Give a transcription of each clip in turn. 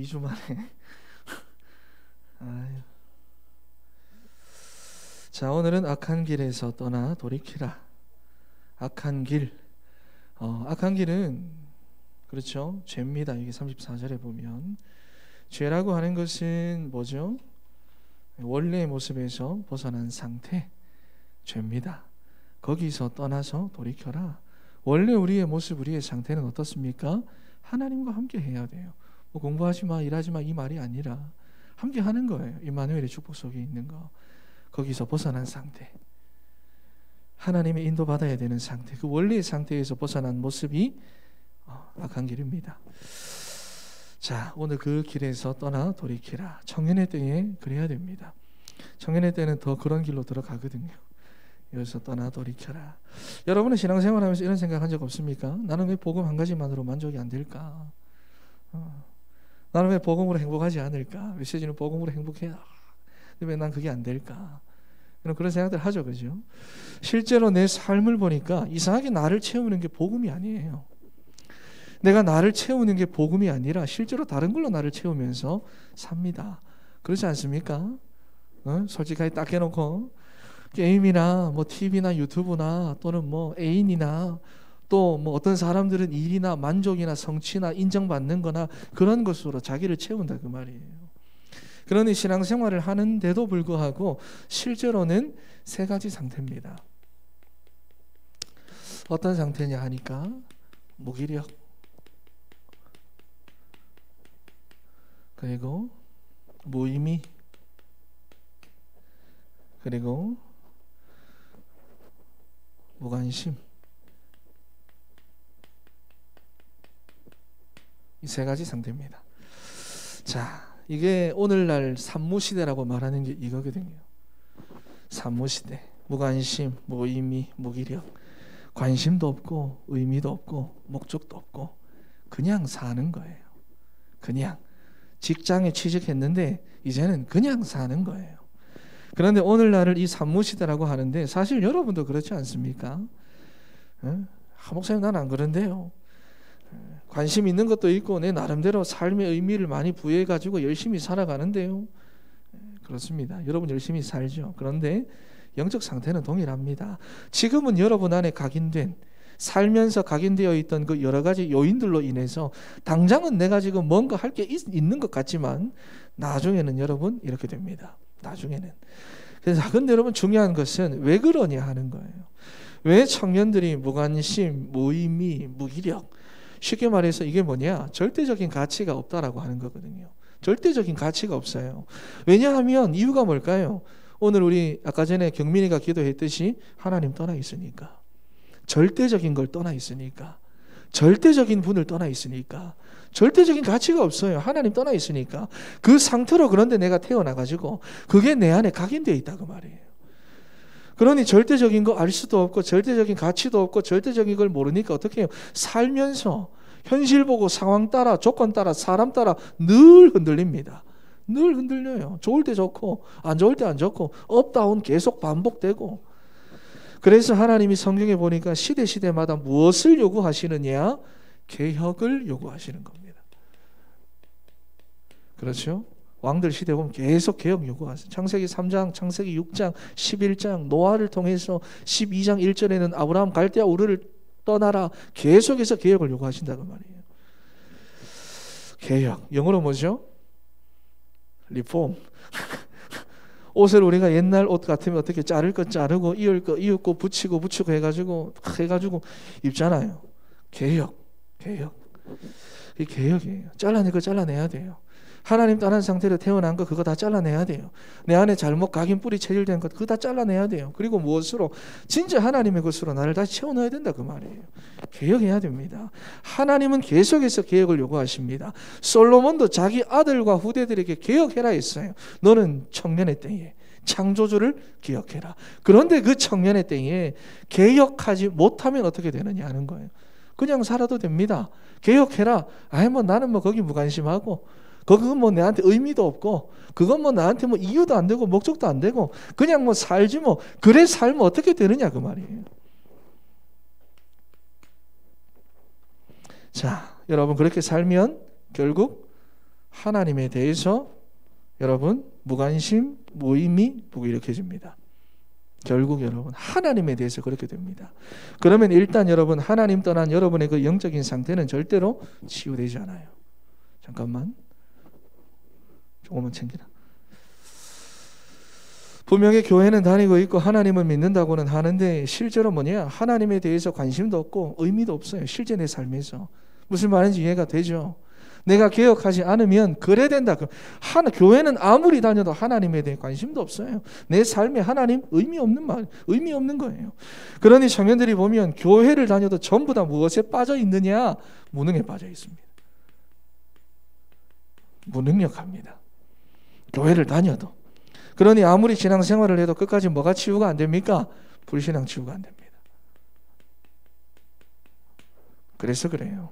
2주 만에. 아유. 자, 오늘은 악한 길에서 떠나 돌이키라. 악한 길. 악한 길은 그렇죠, 죄입니다. 이게 34절에 보면 죄라고 하는 것은 뭐죠? 원래의 모습에서 벗어난 상태, 죄입니다. 거기서 떠나서 돌이켜라. 원래 우리의 모습, 우리의 상태는 어떻습니까? 하나님과 함께 해야 돼요. 뭐 공부하지 마, 일하지 마, 이 말이 아니라 함께 하는 거예요. 임마누엘의 축복 속에 있는 거. 거기서 벗어난 상태, 하나님의 인도받아야 되는 상태, 그 원래의 상태에서 벗어난 모습이 악한 길입니다. 자, 오늘 그 길에서 떠나 돌이키라. 청년의 때에 그래야 됩니다. 청년의 때는 더 그런 길로 들어가거든요. 여기서 떠나 돌이켜라. 여러분은 신앙생활하면서 이런 생각한 적 없습니까? 나는 왜 복음 한 가지만으로 만족이 안 될까? 나는 왜 복음으로 행복하지 않을까? 메시지는 복음으로 행복해야. 근데 왜 난 그게 안 될까? 그런 생각들 하죠, 그죠? 실제로 내 삶을 보니까 이상하게 나를 채우는 게 복음이 아니에요. 내가 나를 채우는 게 복음이 아니라 실제로 다른 걸로 나를 채우면서 삽니다. 그렇지 않습니까? 솔직하게 딱 해놓고 게임이나 뭐 TV나 유튜브나 또는 뭐 애인이나 또 뭐 어떤 사람들은 일이나 만족이나 성취나 인정받는 거나 그런 것으로 자기를 채운다 그 말이에요. 그러니 신앙생활을 하는데도 불구하고 실제로는 세 가지 상태입니다. 어떤 상태냐 하니까 무기력, 그리고 무의미, 그리고 무관심. 이 세 가지 상태입니다. 자, 이게 오늘날 산무시대라고 말하는 게 이거거든요. 산무시대. 무관심, 무의미, 무기력. 관심도 없고 의미도 없고 목적도 없고 그냥 사는 거예요. 그냥 직장에 취직했는데 이제는 그냥 사는 거예요. 그런데 오늘날을 이 산무시대라고 하는데 사실 여러분도 그렇지 않습니까? 목사님 난 안 그런데요. 관심 있는 것도 있고 내 나름대로 삶의 의미를 많이 부여해가지고 열심히 살아가는데요. 그렇습니다. 여러분 열심히 살죠. 그런데 영적 상태는 동일합니다. 지금은 여러분 안에 각인된, 살면서 각인되어 있던 그 여러 가지 요인들로 인해서 당장은 내가 지금 뭔가 할 게 있는 것 같지만 나중에는 여러분 이렇게 됩니다. 나중에는. 그래서 근데 여러분 중요한 것은 왜 그러냐 하는 거예요. 왜 청년들이 무관심, 무의미, 무기력, 쉽게 말해서 이게 뭐냐? 절대적인 가치가 없다라고 하는 거거든요. 절대적인 가치가 없어요. 왜냐하면 이유가 뭘까요? 오늘 우리 아까 전에 경민이가 기도했듯이 하나님 떠나 있으니까, 절대적인 걸 떠나 있으니까, 절대적인 분을 떠나 있으니까, 절대적인 가치가 없어요. 하나님 떠나 있으니까. 그 상태로 그런데 내가 태어나가지고 그게 내 안에 각인되어 있다 그 말이에요. 그러니 절대적인 거 알 수도 없고 절대적인 가치도 없고 절대적인 걸 모르니까 어떻게 해요? 살면서 현실 보고 상황 따라 조건 따라 사람 따라 늘 흔들립니다. 늘 흔들려요. 좋을 때 좋고 안 좋을 때 안 좋고 업다운 계속 반복되고. 그래서 하나님이 성경에 보니까 시대마다 무엇을 요구하시느냐? 개혁을 요구하시는 겁니다. 그렇죠? 왕들 시대 보면 계속 개혁 요구하세요. 창세기 3장, 창세기 6장, 11장, 노아를 통해서 12장 1절에는 아브라함 갈대아 우르를 떠나라. 계속해서 개혁을 요구하신다고 말이에요. 개혁, 영어로 뭐죠? 리폼. 옷을 우리가 옛날 옷 같으면 어떻게 자를 거 자르고 이을 거 이을고 붙이고 해가지고 입잖아요. 개혁. 이 개혁이에요. 잘라낼 거 잘라내야 돼요. 하나님 떠난 상태로 태어난 거 그거 다 잘라내야 돼요. 내 안에 잘못 각인 뿌리 체질된 것 그거 다 잘라내야 돼요. 그리고 무엇으로? 진짜 하나님의 것으로 나를 다시 채워넣어야 된다 그 말이에요. 개혁해야 됩니다. 하나님은 계속해서 개혁을 요구하십니다. 솔로몬도 자기 아들과 후대들에게 개혁해라 했어요. 너는 청년의 때에 창조주를 기억해라. 그런데 그 청년의 때에 개혁하지 못하면 어떻게 되느냐 하는 거예요. 그냥 살아도 됩니다. 개혁해라. 나는 거기 무관심하고 그건 내한테 의미도 없고 그건 나한테 이유도 안 되고 목적도 안 되고 그냥 살지 그래 살면 어떻게 되느냐 그 말이에요. 자, 여러분 그렇게 살면 결국 하나님에 대해서 여러분 무관심, 무의미, 무기력해집니다. 결국 여러분 하나님에 대해서 그렇게 됩니다. 그러면 일단 여러분 하나님 떠난 여러분의 그 영적인 상태는 절대로 치유되지 않아요. 잠깐만 조금만 챙기라. 분명히 교회는 다니고 있고 하나님을 믿는다고는 하는데 실제로 뭐냐? 하나님에 대해서 관심도 없고 의미도 없어요. 실제 내 삶에서. 무슨 말인지 이해가 되죠? 내가 개혁하지 않으면 그래 된다. 교회는 아무리 다녀도 하나님에 대해 관심도 없어요. 내 삶에 하나님 의미 없는 거예요. 그러니 청년들이 보면 교회를 다녀도 전부 다 무엇에 빠져 있느냐? 무능에 빠져 있습니다. 무능력합니다. 교회를 다녀도. 그러니 아무리 신앙생활을 해도 끝까지 뭐가 치유가 안 됩니까? 불신앙 치유가 안 됩니다. 그래서 그래요.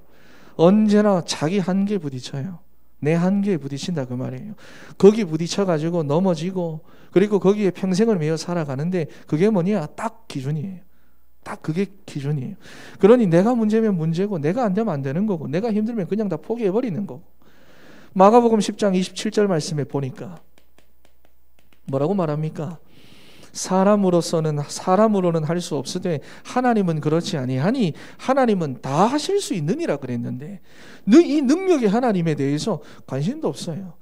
언제나 자기 한계에 부딪혀요. 내 한계에 부딪힌다 그 말이에요. 거기 부딪혀가지고 넘어지고 그리고 거기에 평생을 매여 살아가는데 그게 뭐냐? 딱 기준이에요. 딱 그게 기준이에요. 그러니 내가 문제면 문제고 내가 안 되면 안 되는 거고 내가 힘들면 그냥 다 포기해버리는 거고. 마가복음 10장 27절 말씀에 보니까 뭐라고 말합니까? 사람으로는 할 수 없으되 하나님은 그렇지 아니하니 하나님은 다 하실 수 있느니라 그랬는데 이 능력의 하나님에 대해서 관심도 없어요.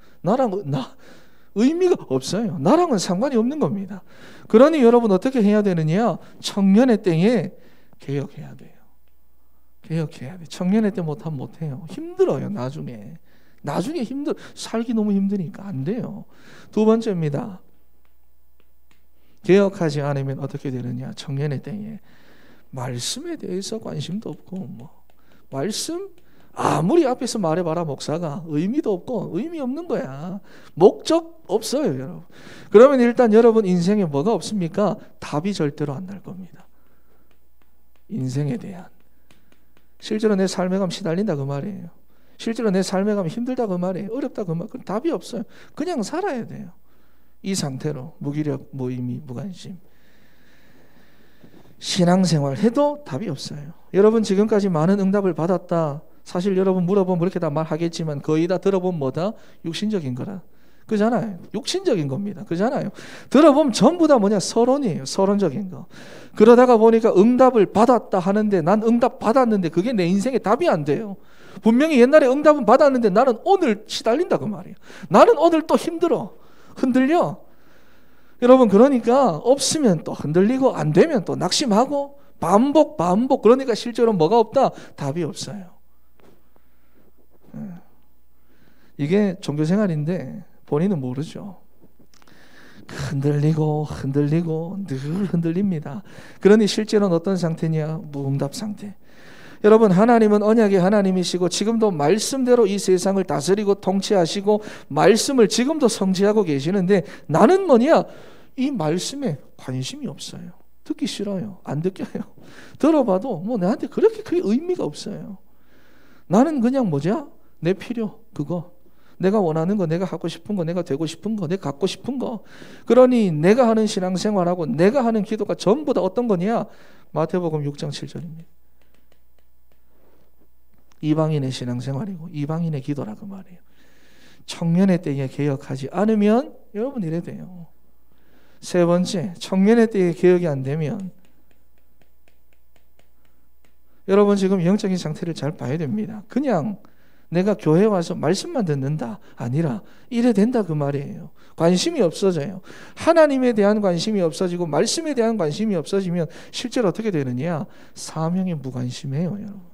의미가 없어요. 나랑은 상관이 없는 겁니다. 그러니 여러분 어떻게 해야 되느냐? 청년의 때에 개혁해야 돼요. 개혁해야 돼요. 청년의 때 못하면 못해요. 힘들어요. 나중에 살기 너무 힘드니까 안 돼요. 두 번째입니다. 개혁하지 않으면 어떻게 되느냐? 청년의 때에 말씀에 대해서 관심도 없고 말씀 아무리 앞에서 말해봐라 목사가 의미도 없고 의미 없는 거야. 목적 없어요, 여러분. 그러면 일단 여러분 인생에 뭐가 없습니까? 답이 절대로 안 날 겁니다. 인생에 대한 실제로 내 삶에 가면 시달린다 그 말이에요. 실제로 내 삶에 가면 힘들다 그 말이에요. 어렵다 그 말. 그럼 답이 없어요. 그냥 살아야 돼요. 이 상태로 무기력, 무의미, 무관심. 신앙생활 해도 답이 없어요. 여러분 지금까지 많은 응답을 받았다. 사실 여러분 물어보면 그렇게 다 말하겠지만 거의 다 들어보면 뭐다? 육신적인 거라. 그잖아요. 육신적인 겁니다. 그잖아요. 들어보면 전부 다 뭐냐? 서론이에요. 서론적인 거. 그러다가 보니까 응답을 받았다 하는데 난 응답 받았는데 그게 내 인생에 답이 안 돼요. 분명히 옛날에 응답은 받았는데 나는 오늘 시달린다 그 말이에요. 나는 오늘 또 힘들어. 흔들려. 여러분 그러니까 없으면 또 흔들리고 안 되면 또 낙심하고 반복 그러니까 실제로 뭐가 없다? 답이 없어요. 이게 종교생활인데 본인은 모르죠. 흔들리고 늘 흔들립니다. 그러니 실제로는 어떤 상태냐? 무응답 상태. 여러분 하나님은 언약의 하나님이시고 지금도 말씀대로 이 세상을 다스리고 통치하시고 말씀을 지금도 성취하고 계시는데 나는 뭐냐? 이 말씀에 관심이 없어요. 듣기 싫어요. 안 듣겨요. 들어봐도 나한테 그렇게 크게 의미가 없어요. 나는 그냥 뭐냐? 내 필요 그거. 내가 원하는 거, 내가 갖고 싶은 거, 내가 되고 싶은 거, 내가 갖고 싶은 거. 그러니 내가 하는 신앙생활하고 내가 하는 기도가 전부 다 어떤 거냐? 마태복음 6장 7절입니다. 이방인의 신앙생활이고 이방인의 기도라고 말해요. 청년의 때에 개혁하지 않으면 여러분 이래 돼요. 세 번째, 청년의 때에 개혁이 안 되면 여러분 지금 영적인 상태를 잘 봐야 됩니다. 그냥 내가 교회 와서 말씀만 듣는다 아니라 이래 된다 그 말이에요. 관심이 없어져요. 하나님에 대한 관심이 없어지고 말씀에 대한 관심이 없어지면 실제로 어떻게 되느냐? 사명에 무관심해요, 여러분.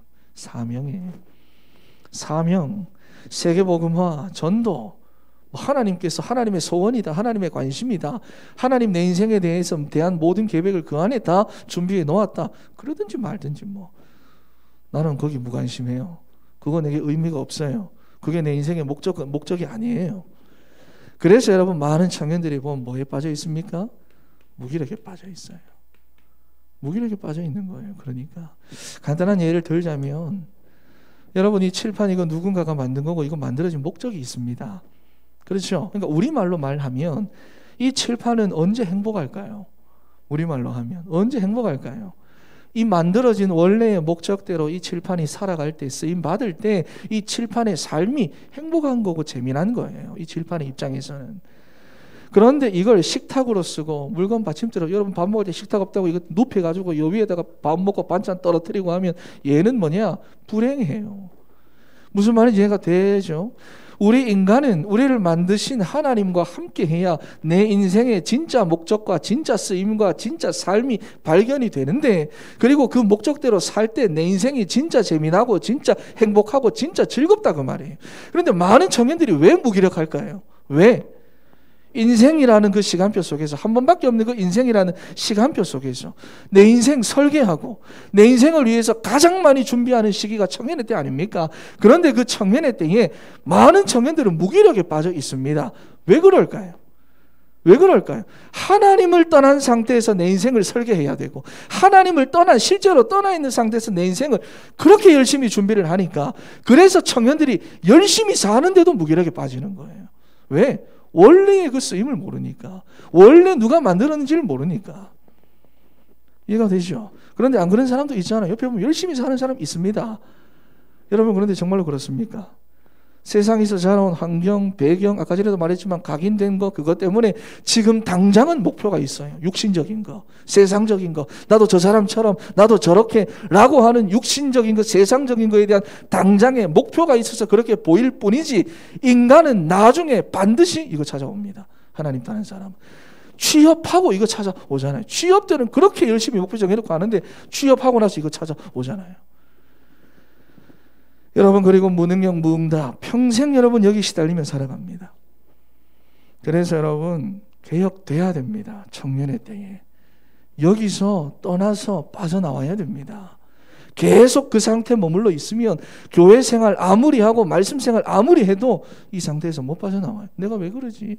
사명, 세계복음화, 전도, 하나님께서 하나님의 소원이다, 하나님의 관심이다, 하나님 내 인생에 대한 모든 계획을 그 안에 다 준비해 놓았다. 그러든지 말든지 나는 거기 무관심해요. 그거 내게 의미가 없어요. 그게 내 인생의 목적이 아니에요. 그래서 여러분 많은 청년들이 보면 뭐에 빠져 있습니까? 무기력에 빠져 있어요. 무기력에 빠져 있는 거예요. 그러니까 간단한 예를 들자면 여러분 이 칠판 이거 누군가가 만든 거고 이거 만들어진 목적이 있습니다. 그렇죠? 그러니까 우리말로 말하면 이 칠판은 언제 행복할까요? 우리말로 하면 언제 행복할까요? 이 만들어진 원래의 목적대로 이 칠판이 살아갈 때, 쓰임 받을 때 이 칠판의 삶이 행복한 거고 재미난 거예요. 이 칠판의 입장에서는. 그런데 이걸 식탁으로 쓰고 물건 받침대로, 여러분 밥 먹을 때 식탁 없다고 이거 눕혀가지고 요 위에다가 밥 먹고 반찬 떨어뜨리고 하면 얘는 뭐냐? 불행해요. 무슨 말인지 이해가 되죠? 우리 인간은 우리를 만드신 하나님과 함께 해야 내 인생의 진짜 목적과 진짜 쓰임과 진짜 삶이 발견이 되는데, 그리고 그 목적대로 살 때 내 인생이 진짜 재미나고 진짜 행복하고 진짜 즐겁다 그 말이에요. 그런데 많은 청년들이 왜 무기력할까요? 왜? 인생이라는 그 시간표 속에서, 한 번밖에 없는 그 인생이라는 시간표 속에서 내 인생 설계하고 내 인생을 위해서 가장 많이 준비하는 시기가 청년의 때 아닙니까? 그런데 그 청년의 때에 많은 청년들은 무기력에 빠져 있습니다. 왜 그럴까요? 왜 그럴까요? 하나님을 떠난 상태에서 내 인생을 설계해야 되고, 하나님을 떠난, 실제로 떠나 있는 상태에서 내 인생을 그렇게 열심히 준비를 하니까, 그래서 청년들이 열심히 사는데도 무기력에 빠지는 거예요. 왜? 원래의 그 쓰임을 모르니까, 원래 누가 만들었는지를 모르니까. 이해가 되죠? 그런데 안 그런 사람도 있잖아요. 옆에 보면 열심히 사는 사람 있습니다. 여러분, 그런데 정말로 그렇습니까? 세상에서 자라온 환경, 배경, 아까 전에도 말했지만 각인된 거, 그것 때문에 지금 당장은 목표가 있어요. 육신적인 거, 세상적인 거, 나도 저 사람처럼, 나도 저렇게 라고 하는 육신적인 거, 세상적인 거에 대한 당장의 목표가 있어서 그렇게 보일 뿐이지, 인간은 나중에 반드시 이거 찾아옵니다. 하나님 따는 사람은. 취업하고 이거 찾아오잖아요. 취업 때는 그렇게 열심히 목표 정해놓고 하는데 취업하고 나서 이거 찾아오잖아요. 여러분, 그리고 무능력, 무응답, 평생 여러분 여기 시달리며 살아갑니다. 그래서 여러분 개혁돼야 됩니다. 청년의 때에 여기서 떠나서 빠져나와야 됩니다. 계속 그 상태에 머물러 있으면 교회 생활 아무리 하고 말씀 생활 아무리 해도 이 상태에서 못 빠져나와요. 내가 왜 그러지?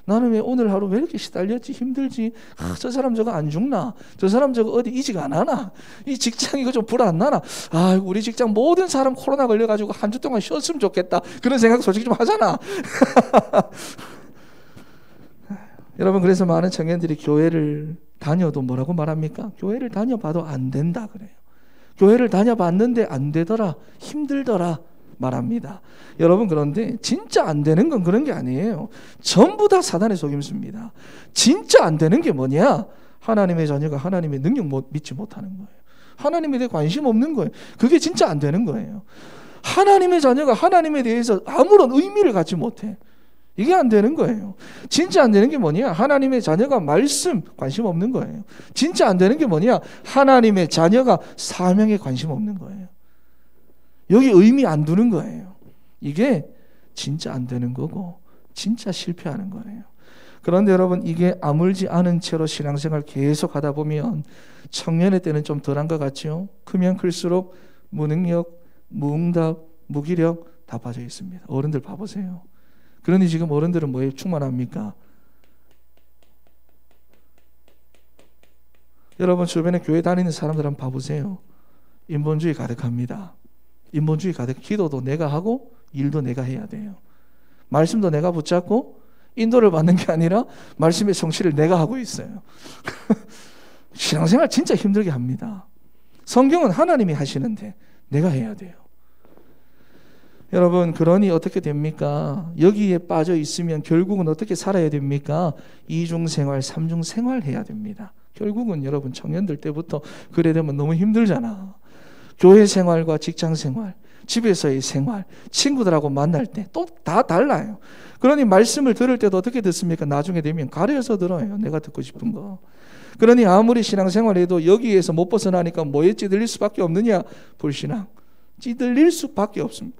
나는 왜 오늘 하루 왜 이렇게 시달렸지? 힘들지? 저 사람 저거 안 죽나? 저 사람 저거 어디 이직 안 하나? 이 직장 이거 좀 불 안 나나? 아, 우리 직장 모든 사람 코로나 걸려가지고 한 주 동안 쉬었으면 좋겠다. 그런 생각 솔직히 좀 하잖아. 여러분, 그래서 많은 청년들이 교회를 다녀도 뭐라고 말합니까? 교회를 다녀봐도 안 된다 그래요. 교회를 다녀봤는데 안 되더라, 힘들더라 말합니다. 여러분, 그런데 진짜 안 되는 건 그런 게 아니에요. 전부 다 사단의 속임수입니다. 진짜 안 되는 게 뭐냐? 하나님의 자녀가 하나님의 능력 믿지 못하는 거예요. 하나님에 대해 관심 없는 거예요. 그게 진짜 안 되는 거예요. 하나님의 자녀가 하나님에 대해서 아무런 의미를 갖지 못해. 이게 안 되는 거예요. 진짜 안 되는 게 뭐냐? 하나님의 자녀가 말씀 관심 없는 거예요. 진짜 안 되는 게 뭐냐? 하나님의 자녀가 사명에 관심 없는 거예요. 여기 의미 안 두는 거예요. 이게 진짜 안 되는 거고 진짜 실패하는 거예요. 그런데 여러분, 이게 아물지 않은 채로 신앙생활 계속 하다 보면 청년의 때는 좀 덜한 것 같죠? 크면 클수록 무능력, 무응답, 무기력 다 빠져 있습니다. 어른들 봐보세요. 그러니 지금 어른들은 뭐에 충만합니까? 여러분, 주변에 교회 다니는 사람들 한번 봐보세요. 인본주의 가득합니다. 인본주의 가득. 기도도 내가 하고 일도 내가 해야 돼요. 말씀도 내가 붙잡고 인도를 받는 게 아니라 말씀의 성취를 내가 하고 있어요. 신앙생활 진짜 힘들게 합니다. 성경은 하나님이 하시는데 내가 해야 돼요. 여러분, 그러니 어떻게 됩니까? 여기에 빠져 있으면 결국은 어떻게 살아야 됩니까? 이중생활, 삼중생활 해야 됩니다. 결국은 여러분, 청년들 때부터 그래 되면 너무 힘들잖아. 교회 생활과 직장 생활, 집에서의 생활, 친구들하고 만날 때 또 다 달라요. 그러니 말씀을 들을 때도 어떻게 듣습니까? 나중에 되면 가려서 들어요. 내가 듣고 싶은 거. 그러니 아무리 신앙생활해도 여기에서 못 벗어나니까 뭐에 찌들릴 수밖에 없느냐? 불신앙. 찌들릴 수밖에 없습니다.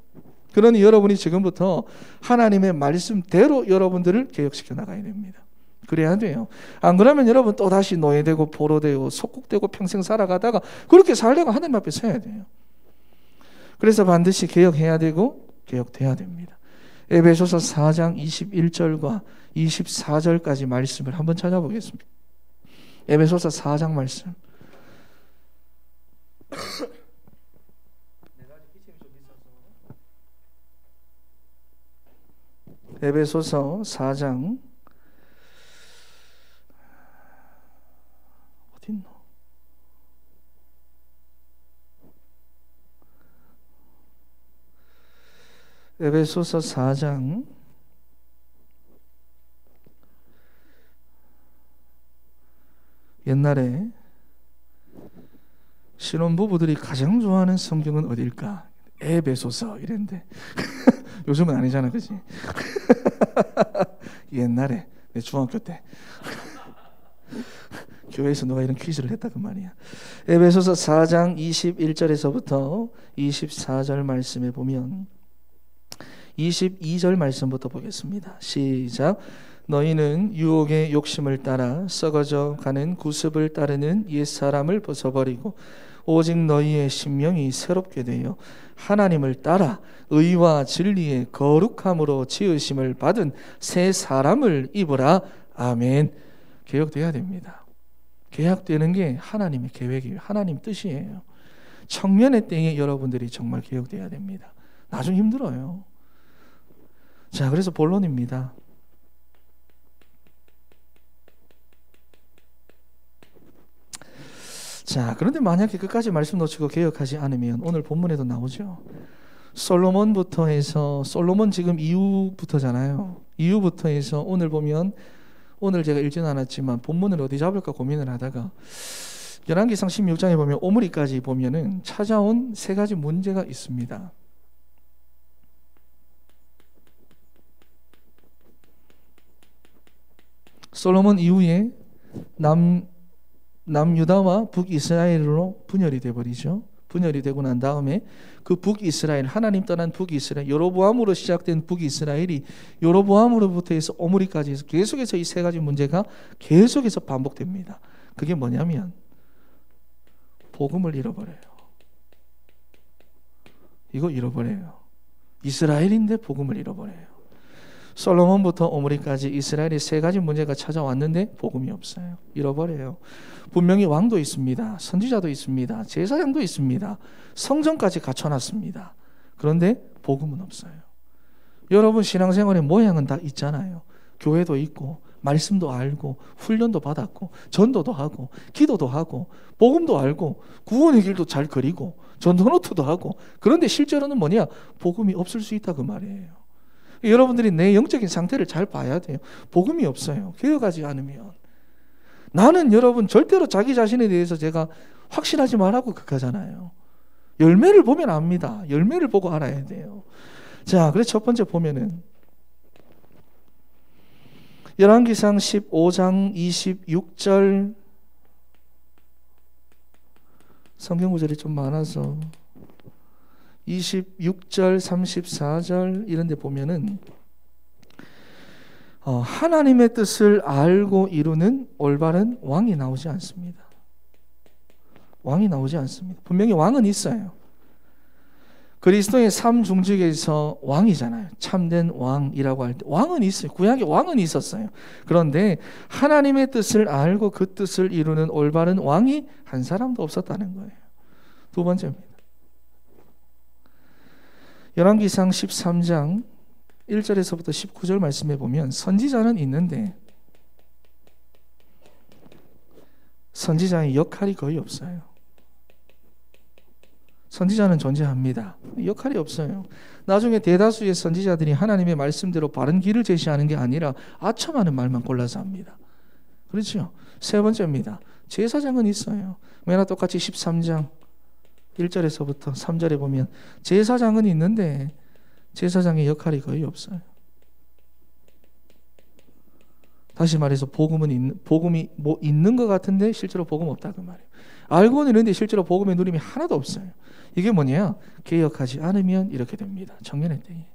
그러니 여러분이 지금부터 하나님의 말씀대로 여러분들을 개혁시켜 나가야 됩니다. 그래야 돼요. 안 그러면 여러분 또다시 노예되고 포로되고 속국되고 평생 살아가다가 그렇게 살려고 하나님 앞에 서야 돼요. 그래서 반드시 개혁해야 되고 개혁돼야 됩니다. 에베소서 4장 21절과 24절까지 말씀을 한번 찾아보겠습니다. 에베소서 4장 말씀. 에베소서 4장 어딨노? 에베소서 4장 '옛날에 신혼부부들이 가장 좋아하는 성경은 어딜까? 에베소서' 이랬는데 요즘은 아니잖아, 그치? 옛날에 내 중학교 때 교회에서 누가 이런 퀴즈를 했다 그 말이야. 에베소서 4장 21절에서부터 24절 말씀에 보면 22절 말씀부터 보겠습니다. 시작. 너희는 유혹의 욕심을 따라 썩어져 가는 구습을 따르는 옛사람을 벗어버리고 오직 너희의 심령이 새롭게 되어 하나님을 따라 의와 진리의 거룩함으로 지으심을 받은 새 사람을 입으라. 아멘. 개혁돼야 됩니다. 개혁되는 게 하나님의 계획이에요. 하나님 뜻이에요. 청년의 때에 여러분들이 정말 개혁돼야 됩니다. 나중에 힘들어요. 자, 그래서 본론입니다. 자, 그런데 만약에 끝까지 말씀 놓치고 개혁하지 않으면 오늘 본문에도 나오죠. 솔로몬부터 해서, 솔로몬 지금 이후부터잖아요. 이후부터 해서 오늘 보면, 오늘 제가 읽지는 않았지만 본문을 어디 잡을까 고민을 하다가 열왕기상 16장에 보면 오므리까지 보면은 찾아온 세 가지 문제가 있습니다. 솔로몬 이후에 남유다와 북이스라엘로 분열이 되어버리죠. 분열이 되고 난 다음에 그 북이스라엘, 하나님 떠난 북이스라엘, 여로보암으로 시작된 북이스라엘이 여로보암으로부터 해서 오므리까지 해서 계속해서 이 세 가지 문제가 계속해서 반복됩니다. 그게 뭐냐면 복음을 잃어버려요. 이거 잃어버려요. 이스라엘인데 복음을 잃어버려요. 솔로몬부터 오므리까지 이스라엘의 세 가지 문제가 찾아왔는데 복음이 없어요. 잃어버려요. 분명히 왕도 있습니다. 선지자도 있습니다. 제사장도 있습니다. 성전까지 갖춰놨습니다. 그런데 복음은 없어요. 여러분 신앙생활의 모양은 다 있잖아요. 교회도 있고 말씀도 알고 훈련도 받았고 전도도 하고 기도도 하고 복음도 알고 구원의 길도 잘 그리고 전도노트도 하고, 그런데 실제로는 뭐냐? 복음이 없을 수 있다 그 말이에요. 여러분들이 내 영적인 상태를 잘 봐야 돼요. 복음이 없어요. 개혁하지 않으면. 나는 여러분 절대로 자기 자신에 대해서 제가 확신하지 말라고 그러잖아요. 열매를 보면 압니다. 열매를 보고 알아야 돼요. 자, 그래서 첫 번째 보면은 열왕기상 15장 26절 성경 구절이 좀 많아서 26절 34절 이런 데 보면은 하나님의 뜻을 알고 이루는 올바른 왕이 나오지 않습니다. 왕이 나오지 않습니다. 분명히 왕은 있어요. 그리스도의 삼중직에서 왕이잖아요. 참된 왕이라고 할 때 왕은 있어요. 구약에 왕은 있었어요. 그런데 하나님의 뜻을 알고 그 뜻을 이루는 올바른 왕이 한 사람도 없었다는 거예요. 두 번째입니다. 열왕기상 13장 1절에서부터 19절 말씀해 보면 선지자는 있는데 선지자의 역할이 거의 없어요. 선지자는 존재합니다. 역할이 없어요. 나중에 대다수의 선지자들이 하나님의 말씀대로 바른 길을 제시하는 게 아니라 아첨하는 말만 골라서 합니다. 그렇죠? 세 번째입니다. 제사장은 있어요. 왜나 똑같이 13장 1절에서부터 3절에 보면 제사장은 있는데 제사장의 역할이 거의 없어요. 다시 말해서 복음이 뭐 있는 것 같은데 실제로 복음 없다 그 말이에요. 알고는 있는데 실제로 복음의 누림이 하나도 없어요. 이게 뭐냐? 개혁하지 않으면 이렇게 됩니다. 청년의 때에.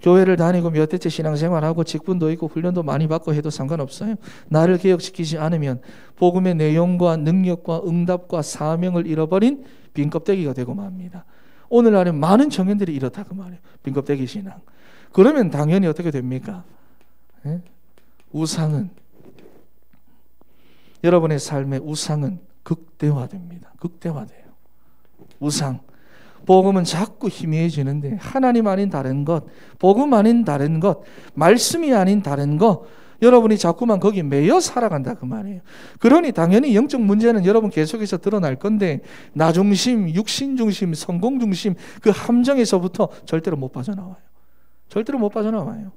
교회를 다니고 몇 대째 신앙생활하고 직분도 있고 훈련도 많이 받고 해도 상관없어요. 나를 개혁시키지 않으면 복음의 내용과 능력과 응답과 사명을 잃어버린 빈껍데기가 되고 맙니다. 오늘날에 많은 청년들이 이렇다 그 말이에요. 빈껍데기 신앙. 그러면 당연히 어떻게 됩니까? 예? 우상은, 여러분의 삶의 우상은 극대화됩니다. 극대화돼요. 우상. 복음은 자꾸 희미해지는데 하나님 아닌 다른 것, 복음 아닌 다른 것, 말씀이 아닌 다른 것, 여러분이 자꾸만 거기 매여 살아간다 그 말이에요. 그러니 당연히 영적 문제는 여러분 계속해서 드러날 건데 나 중심, 육신 중심, 성공 중심 그 함정에서부터 절대로 못 빠져나와요. 절대로 못 빠져나와요.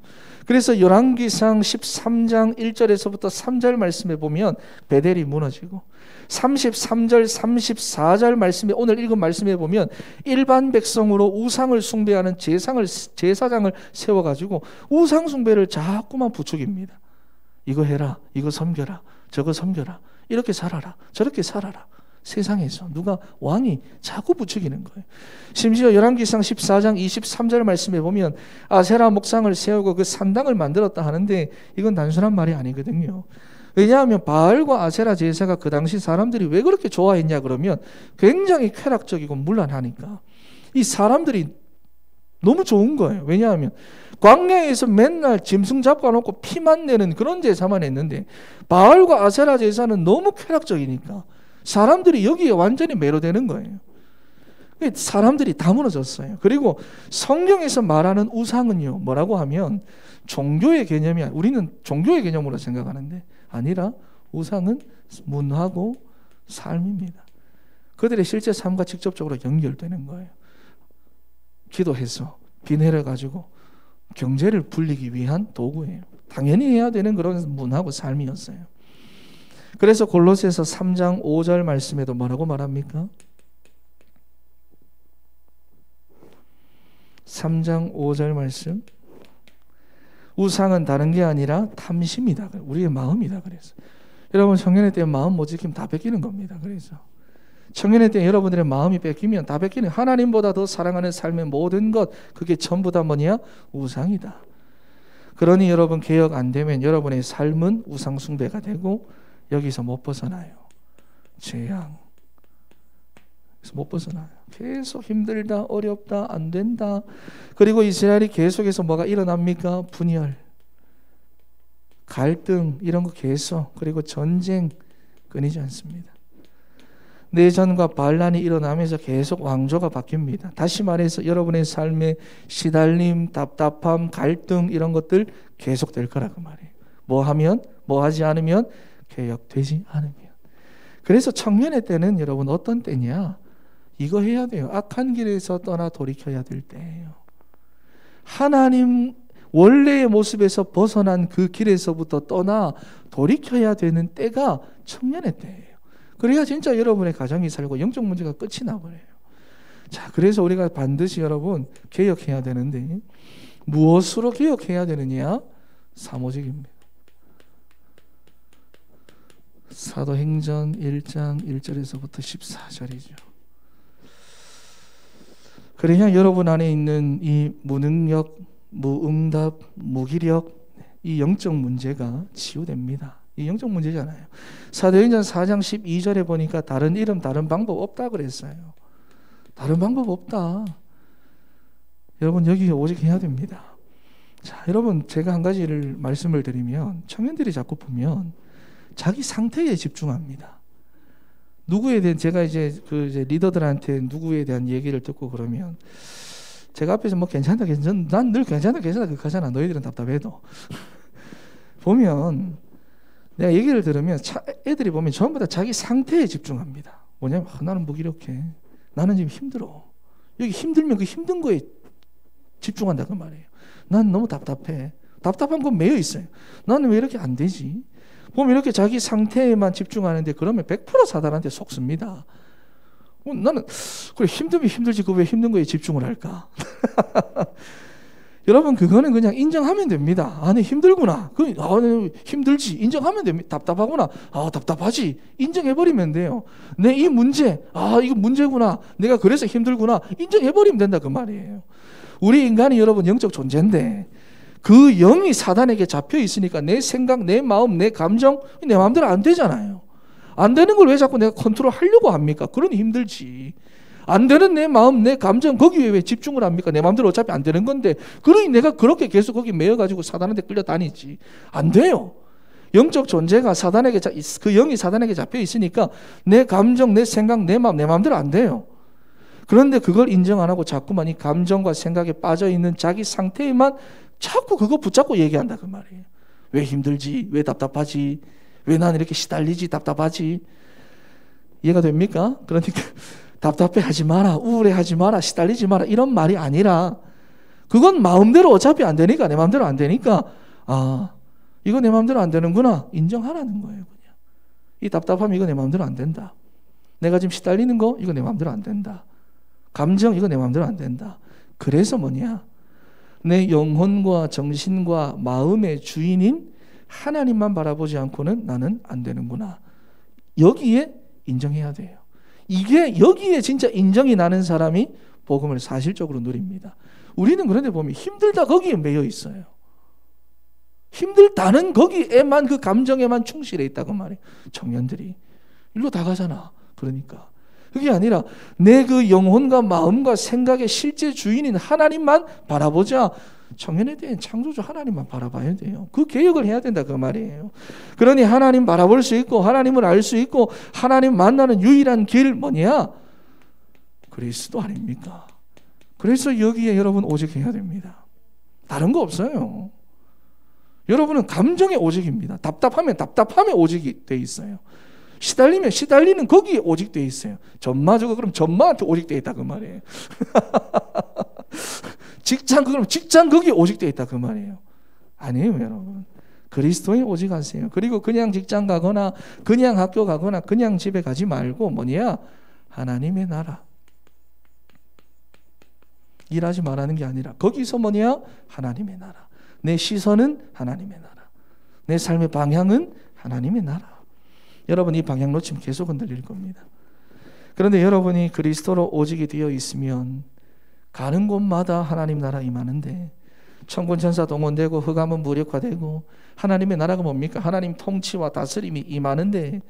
그래서 열왕기상 13장 1절에서부터 3절 말씀에 보면 베델이 무너지고 33절, 34절 말씀에 오늘 읽은 말씀에 보면 일반 백성으로 우상을 숭배하는 제사장을 세워가지고 우상 숭배를 자꾸만 부추깁니다. 이거 해라, 이거 섬겨라, 저거 섬겨라, 이렇게 살아라, 저렇게 살아라. 세상에서 누가 왕이 자꾸 부추기는 거예요. 심지어 열왕기상 14장 23절 말씀에 보면 아세라 목상을 세우고 그 산당을 만들었다 하는데 이건 단순한 말이 아니거든요. 왜냐하면 바알과 아세라 제사가 그 당시 사람들이 왜 그렇게 좋아했냐 그러면 굉장히 쾌락적이고 문란하니까 이 사람들이 너무 좋은 거예요. 왜냐하면 광야에서 맨날 짐승 잡아놓고 피만 내는 그런 제사만 했는데 바알과 아세라 제사는 너무 쾌락적이니까 사람들이 여기에 완전히 매료되는 거예요. 사람들이 다 무너졌어요. 그리고 성경에서 말하는 우상은요, 뭐라고 하면 종교의 개념이 우리는 종교의 개념으로 생각하는데 아니라 우상은 문화고 삶입니다. 그들의 실제 삶과 직접적으로 연결되는 거예요. 기도해서 비 내려가지고 경제를 불리기 위한 도구예요. 당연히 해야 되는 그런 문화고 삶이었어요. 그래서 골로새서 3장 5절 말씀에도 뭐라고 말합니까? 3장 5절 말씀. 우상은 다른 게 아니라 탐심이다. 우리의 마음이다. 그래서 여러분 청년의 때 마음 못 지키면 다 뺏기는 겁니다. 그래서 청년의 때 여러분들의 마음이 뺏기면 다 뺏기는 하나님보다 더 사랑하는 삶의 모든 것 그게 전부 다 뭐냐? 우상이다. 그러니 여러분 개혁 안 되면 여러분의 삶은 우상 숭배가 되고 여기서 못 벗어나요. 재앙. 그래서 못 벗어나요. 계속 힘들다, 어렵다, 안 된다. 그리고 이스라엘이 계속해서 뭐가 일어납니까? 분열, 갈등 이런 거 계속. 그리고 전쟁 끊이지 않습니다. 내전과 반란이 일어나면서 계속 왕조가 바뀝니다. 다시 말해서 여러분의 삶에 시달림, 답답함, 갈등 이런 것들 계속될 거라고 말해요. 뭐 하면? 뭐 하지 않으면? 개혁되지 않으면. 그래서 청년의 때는 여러분 어떤 때냐? 이거 해야 돼요. 악한 길에서 떠나 돌이켜야 될 때예요. 하나님 원래의 모습에서 벗어난 그 길에서부터 떠나 돌이켜야 되는 때가 청년의 때예요. 그래야 진짜 여러분의 가정이 살고 영적 문제가 끝이 나버려요. 자, 그래서 우리가 반드시 여러분 개혁해야 되는데 무엇으로 개혁해야 되느냐? 사모직입니다. 사도행전 1장 1절에서부터 14절이죠. 그러냐 여러분 안에 있는 이 무능력, 무응답, 무기력 이 영적 문제가 치유됩니다. 이 영적 문제잖아요. 사도행전 4장 12절에 보니까 다른 이름 다른 방법 없다 그랬어요. 다른 방법 없다. 여러분 여기 오직 해야 됩니다. 자, 여러분 제가 한 가지를 말씀을 드리면 청년들이 자꾸 보면 자기 상태에 집중합니다. 누구에 대한 제가 이제 리더들한테 누구에 대한 얘기를 듣고 그러면 제가 앞에서 뭐 괜찮다 난 늘 괜찮다 그렇게 하잖아. 너희들은 답답해도 보면 내가 얘기를 들으면 애들이 보면 전부 다 자기 상태에 집중합니다. 뭐냐면 나는 무기력해. 나는 지금 힘들어. 여기 힘들면 그 힘든 거에 집중한다 그 말이에요. 난 너무 답답해. 답답한 건 매여 있어요. 나는 왜 이렇게 안 되지? 보면 이렇게 자기 상태에만 집중하는데 그러면 100% 사단한테 속습니다. 나는 그래 힘들면 힘들지 그 왜 힘든 거에 집중을 할까? 여러분 그거는 그냥 인정하면 됩니다. 아, 네 힘들구나. 힘들지. 인정하면 됩니다. 답답하구나. 아, 답답하지. 인정해버리면 돼요. 내 이 문제, 이거 문제구나. 내가 그래서 힘들구나. 인정해버리면 된다 그 말이에요. 우리 인간이 여러분 영적 존재인데 그 영이 사단에게 잡혀 있으니까 내 생각, 내 마음, 내 감정 내 마음대로 안 되잖아요. 안 되는 걸 왜 자꾸 내가 컨트롤 하려고 합니까? 그러니 힘들지. 안 되는 내 마음, 내 감정 거기에 왜 집중을 합니까? 내 마음대로 어차피 안 되는 건데 그러니 내가 그렇게 계속 거기 매여가지고 사단한테 끌려다니지. 안 돼요. 영적 존재가 사단에게 그 영이 사단에게 잡혀 있으니까 내 감정, 내 생각, 내 마음, 내 마음대로 안 돼요. 그런데 그걸 인정 안 하고 자꾸만 이 감정과 생각에 빠져 있는 자기 상태에만 자꾸 그거 붙잡고 얘기한다 그 말이에요. 왜 힘들지? 왜 답답하지? 왜 난 이렇게 시달리지? 답답하지? 이해가 됩니까? 그러니까 답답해하지 마라, 우울해하지 마라, 시달리지 마라 이런 말이 아니라 그건 마음대로 어차피 안 되니까, 내 마음대로 안 되니까 이거 내 마음대로 안 되는구나 인정하라는 거예요. 그냥 이 답답함 이거 내 마음대로 안 된다. 내가 지금 시달리는 거 이거 내 마음대로 안 된다. 감정 이거 내 마음대로 안 된다. 그래서 뭐냐? 내 영혼과 정신과 마음의 주인인 하나님만 바라보지 않고는 나는 안 되는구나. 여기에 인정해야 돼요. 이게 여기에 진짜 인정이 나는 사람이 복음을 사실적으로 누립니다. 우리는 그런데 보면 힘들다 거기에 매여 있어요. 힘들다는 거기에만 그 감정에만 충실해 있다고 말해요. 청년들이 일로 다 가잖아. 그러니까 그게 아니라 내 그 영혼과 마음과 생각의 실제 주인인 하나님만 바라보자. 청년에 대한 창조주 하나님만 바라봐야 돼요. 그 개혁을 해야 된다 그 말이에요. 그러니 하나님 바라볼 수 있고 하나님을 알 수 있고 하나님 만나는 유일한 길 뭐냐? 그리스도 아닙니까? 그래서 여기에 여러분 오직 해야 됩니다. 다른 거 없어요. 여러분은 감정의 오직입니다. 답답하면 답답함에 오직이 돼 있어요. 시달리면 시달리는 거기에 오직 돼 있어요. 전마저거 그럼 전마한테 오직 돼 있다 그 말이에요. 직장 그럼 직장 거기에 오직 돼 있다 그 말이에요. 아니에요 여러분. 그리스도에 오직 하세요. 그리고 그냥 직장 가거나 그냥 학교 가거나 그냥 집에 가지 말고 뭐냐? 하나님의 나라. 일하지 말라는 게 아니라 거기서 뭐냐? 하나님의 나라. 내 시선은 하나님의 나라. 내 삶의 방향은 하나님의 나라. 여러분 이 방향 놓치면 계속 흔들릴 겁니다. 그런데 여러분이 그리스도로 오직이 되어 있으면 가는 곳마다 하나님 나라 임하는데 천군 천사 동원되고 흑암은 무력화되고 하나님의 나라가 뭡니까? 하나님 통치와 다스림이 임하는데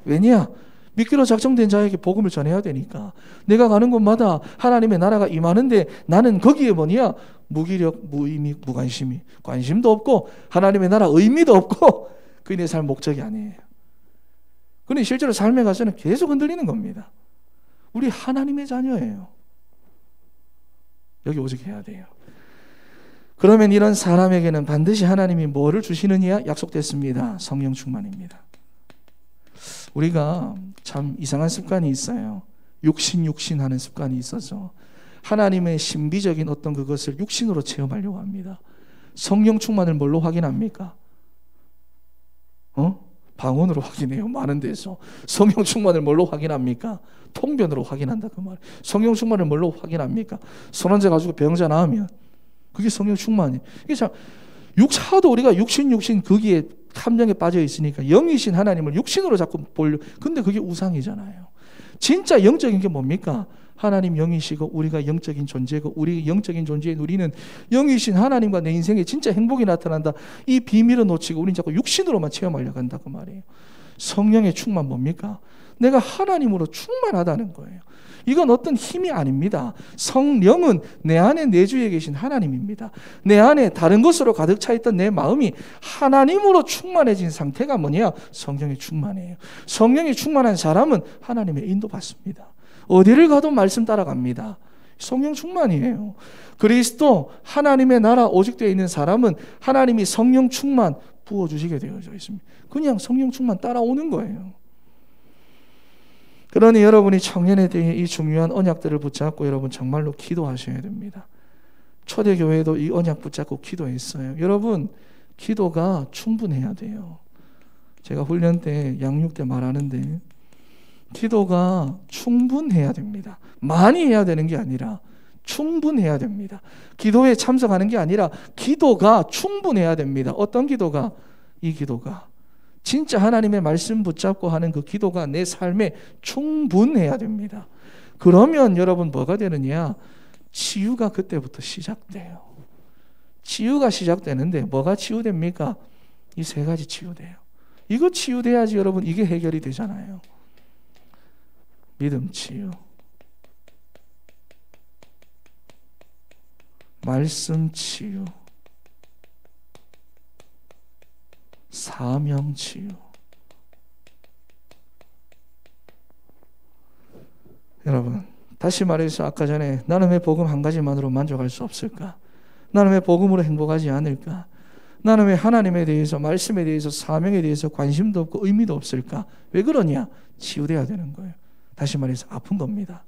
왜냐? 믿기로 작정된 자에게 복음을 전해야 되니까 내가 가는 곳마다 하나님의 나라가 임하는데 나는 거기에 뭐냐? 무기력, 무의미, 무관심이 관심도 없고 하나님의 나라 의미도 없고 그게 내 삶 목적이 아니에요. 그런데 실제로 삶에 가서는 계속 흔들리는 겁니다. 우리 하나님의 자녀예요. 여기 오직 해야 돼요. 그러면 이런 사람에게는 반드시 하나님이 뭐를 주시느냐? 약속됐습니다. 성령 충만입니다. 우리가 참 이상한 습관이 있어요. 육신 하는 습관이 있어서 하나님의 신비적인 어떤 그것을 육신으로 체험하려고 합니다. 성령 충만을 뭘로 확인합니까? 방언으로 확인해요. 많은 데서. 성령 충만을 뭘로 확인합니까? 통변으로 확인한다 그 말. 성령 충만을 뭘로 확인합니까? 손 얹어 가지고 병자 나으면 그게 성령 충만이에요. 이게 참 하도 우리가 육신 거기에 함정에 빠져 있으니까 영이신 하나님을 육신으로 자꾸 보려. 근데 그게 우상이잖아요. 진짜 영적인 게 뭡니까? 하나님 영이시고 우리가 영적인 존재고 우리 영적인 존재인 우리는 영이신 하나님과 내 인생에 진짜 행복이 나타난다. 이 비밀을 놓치고 우리는 자꾸 육신으로만 체험하려고 한다 그 말이에요. 성령의 충만 뭡니까? 내가 하나님으로 충만하다는 거예요. 이건 어떤 힘이 아닙니다. 성령은 내 안에 내주에 계신 하나님입니다. 내 안에 다른 것으로 가득 차 있던 내 마음이 하나님으로 충만해진 상태가 뭐냐? 성령의 충만이에요. 성령이 충만한 사람은 하나님의 인도받습니다. 어디를 가도 말씀 따라갑니다. 성령 충만이에요. 그리스도 하나님의 나라 오직 되어 있는 사람은 하나님이 성령 충만 부어주시게 되어져 있습니다. 그냥 성령 충만 따라오는 거예요. 그러니 여러분이 청년에 대해 이 중요한 언약들을 붙잡고 여러분 정말로 기도하셔야 됩니다. 초대교회도 이 언약 붙잡고 기도했어요. 여러분 기도가 충분해야 돼요. 제가 훈련 때 양육 때 말하는데 기도가 충분해야 됩니다. 많이 해야 되는 게 아니라 충분해야 됩니다. 기도에 참석하는 게 아니라 기도가 충분해야 됩니다. 어떤 기도가? 이 기도가 진짜 하나님의 말씀 붙잡고 하는 그 기도가 내 삶에 충분해야 됩니다. 그러면 여러분 뭐가 되느냐? 치유가 그때부터 시작돼요. 치유가 시작되는데 뭐가 치유됩니까? 이 세 가지 치유돼요. 이거 치유돼야지 여러분 이게 해결이 되잖아요. 믿음 치유, 말씀 치유, 사명 치유. 여러분 다시 말해서 아까 전에 나는 왜 복음 한 가지만으로 만족할 수 없을까? 나는 왜 복음으로 행복하지 않을까? 나는 왜 하나님에 대해서, 말씀에 대해서, 사명에 대해서 관심도 없고 의미도 없을까? 왜 그러냐? 치유돼야 되는 거예요. 다시 말해서 아픈 겁니다.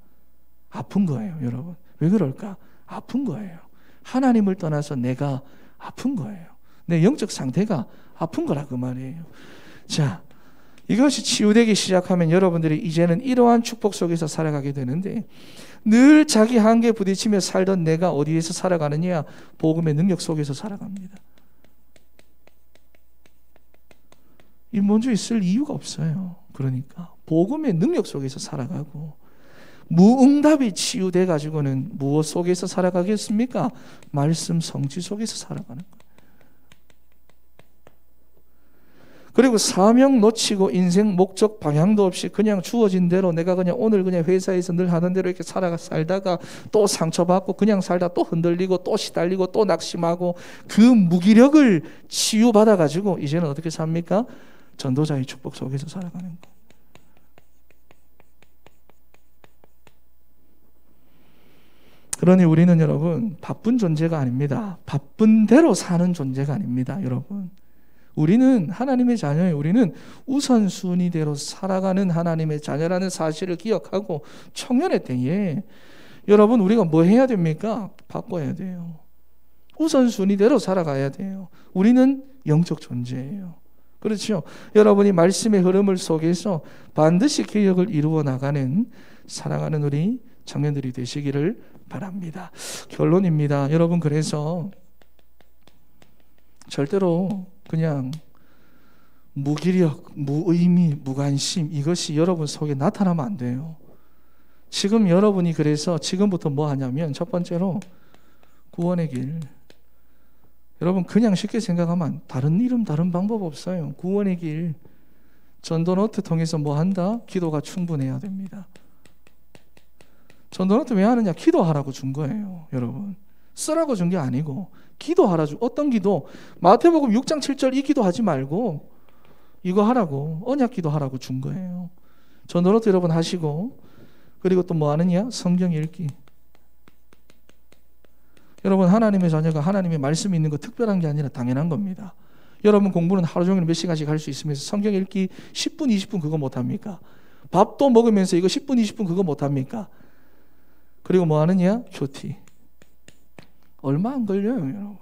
아픈 거예요, 여러분. 왜 그럴까? 아픈 거예요. 하나님을 떠나서 내가 아픈 거예요. 내 영적 상태가 아픈 거라 그 말이에요. 자, 이것이 치유되기 시작하면 여러분들이 이제는 이러한 축복 속에서 살아가게 되는데, 늘 자기 한계에 부딪히며 살던 내가 어디에서 살아가느냐? 복음의 능력 속에서 살아갑니다. 인본주의 쓸 이유가 없어요. 그러니까 복음의 능력 속에서 살아가고, 무응답이 치유돼 가지고는 무엇 속에서 살아가겠습니까? 말씀 성취 속에서 살아가는 거예요. 그리고 사명 놓치고 인생 목적 방향도 없이 그냥 주어진 대로 내가 그냥 오늘 그냥 회사에서 늘 하던 대로 이렇게 살다가 또 상처받고 그냥 살다 또 흔들리고 또 시달리고 또 낙심하고, 그 무기력을 치유받아 가지고 이제는 어떻게 삽니까? 전도자의 축복 속에서 살아가는 거예요. 그러니 우리는 여러분 바쁜 존재가 아닙니다. 바쁜 대로 사는 존재가 아닙니다, 여러분. 우리는 하나님의 자녀예요. 우리는 우선순위대로 살아가는 하나님의 자녀라는 사실을 기억하고 청년의 때에 여러분 우리가 뭐 해야 됩니까? 바꿔야 돼요. 우선순위대로 살아가야 돼요. 우리는 영적 존재예요. 그렇죠? 여러분이 말씀의 흐름을 속에서 반드시 개혁을 이루어 나가는 사랑하는 우리 청년들이 되시기를 바랍니다. 결론입니다. 여러분, 그래서 절대로 그냥 무기력, 무의미, 무관심, 이것이 여러분 속에 나타나면 안 돼요. 지금 여러분이 그래서 지금부터 뭐 하냐면, 첫 번째로 구원의 길. 여러분 그냥 쉽게 생각하면 다른 이름 다른 방법 없어요. 구원의 길. 전도노트 통해서 뭐 한다? 기도가 충분해야 됩니다. 전도노트 왜 하느냐? 기도하라고 준 거예요. 여러분 쓰라고 준 게 아니고 기도하라 준. 어떤 기도? 마태복음 6장 7절 이 기도하지 말고 이거 하라고, 언약 기도하라고 준 거예요. 전도노트 여러분 하시고, 그리고 또 뭐 하느냐? 성경 읽기. 여러분 하나님의 자녀가 하나님의 말씀이 있는 거 특별한 게 아니라 당연한 겁니다. 여러분 공부는 하루 종일 몇 시간씩 할 수 있으면서 성경 읽기 10분 20분 그거 못합니까? 밥도 먹으면서 이거 10분 20분 그거 못합니까? 그리고 뭐 하느냐? 큐티. 얼마 안 걸려요, 여러분.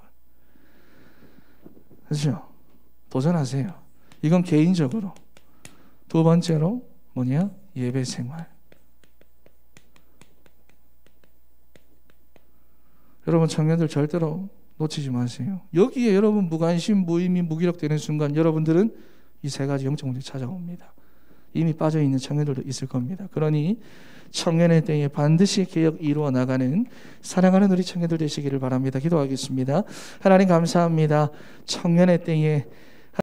그렇죠? 도전하세요. 이건 개인적으로. 두 번째로 뭐냐? 예배 생활. 여러분 청년들 절대로 놓치지 마세요. 여기에 여러분 무관심, 무의미, 무기력 되는 순간 여러분들은 이 세 가지 영적 문제 찾아옵니다. 이미 빠져있는 청년들도 있을 겁니다. 그러니 청년의 때에 반드시 개혁 이루어 나가는 사랑하는 우리 청년들 되시기를 바랍니다. 기도하겠습니다. 하나님 감사합니다. 청년의 때에